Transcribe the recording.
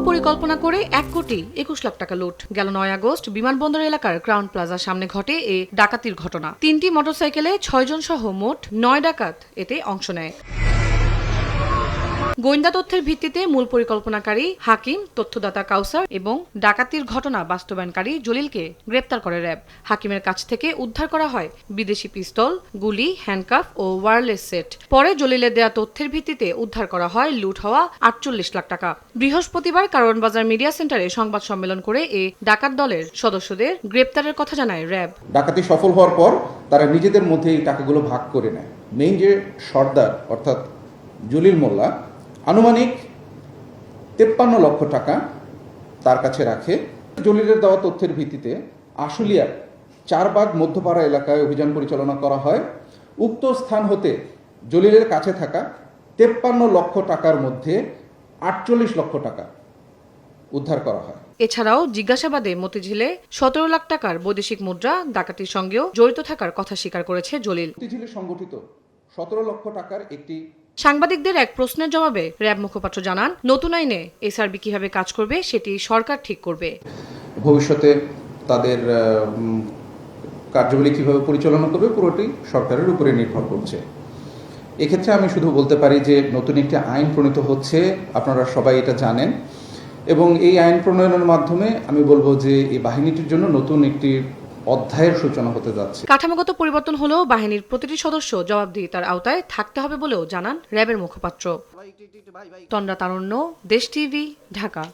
পরিকল্পনা করে 1,21,00,000 টাকা লুট। গেল 9 আগস্ট বিমানবন্দর এলাকার ক্রাউন প্লাজার সামনে ঘটে এ ডাকাতির ঘটনা। 3টি মোটরসাইকেলে 6 জন সহ মোট 9 ডাকাত এতে অংশ নেয়। গোয়েন্দা তথ্যের ভিত্তিতে মূল পরিকল্পনাকারী হাকিম, তথ্যদাতা কাউসার এবং ডাকাতির ঘটনা বাস্তবায়নকারী জলিলকে গ্রেপ্তার করে র্যাব। হাকিমের কাছ থেকে উদ্ধার করা হয় বিদেশি পিস্তল, গুলি, হ্যান্ডকাফ ও ওয়্যারলেস সেট। পরে জলিলের দেয়া তথ্যের ভিত্তিতে উদ্ধার করা হয় লুট হওয়া 48 লাখ টাকা। বৃহস্পতিবার কারওয়ান বাজার মিডিয়া সেন্টারে সংবাদ সম্মেলন করে এ ডাকাত দলের সদস্যদের গ্রেপ্তারের কথা জানায় র্যাব। ডাকাতি সফল হওয়ার পর তারা নিজেদের মধ্যে এই টাকাগুলো ভাগ করে নেয়। মেইন যে সর্দার অর্থাৎ জলিল মোল্লা আনুমানিক 53 লক্ষ টাকা তার কাছে রাখে। জলিলের দেওয়া তথ্যের ভিত্তিতে আশুলিয়ার 4 বাগ মধ্যপাড়া এলাকায় অভিযান পরিচালনা করা হয়। উক্ত স্থান হতে জলিলের কাছে থাকা 53 লক্ষ টাকার মধ্যে 48 লক্ষ টাকা উদ্ধার করা হয়। এছাড়াও জিজ্ঞাসাবাদে মতিঝিলে 17 লাখ টাকার বৈদেশিক মুদ্রা ডাকাতির সঙ্গেও জড়িত থাকার কথা স্বীকার করেছে জলিল। মতিঝিলে সংগঠিত 17 লক্ষ টাকার একটি সাংবাদিকদের এক প্রশ্নের জবাবে র্যাব মুখপাত্র জানান, নতুন আইনে এসআরবি কিভাবে কাজ করবে সেটি সরকার ঠিক করবে। ভবিষ্যতে তাদের কার্যাবলী কিভাবে পরিচালনা করবে পুরোটি সরকারের উপরে নির্ভর করছে। এক্ষেত্রে আমি শুধু বলতে পারি যে নতুন একটি আইন প্রণীত হচ্ছে, আপনারা সবাই এটা জানেন, এবং এই আইন প্রণয়নের মাধ্যমে আমি বলবো যে এই বাহিনীটির জন্য নতুন একটি অধ্যায়ের সূচনা হতে যাচ্ছে। কাঠামোগত পরিবর্তন হলেও বাহিনীর প্রতিটি সদস্য জবাবদিহিতার আওতায় থাকতে হবে বলেও জানান র্যাবের মুখপাত্র। তন্দ্রা তারুণ্য, দেশ টিভি, ঢাকা।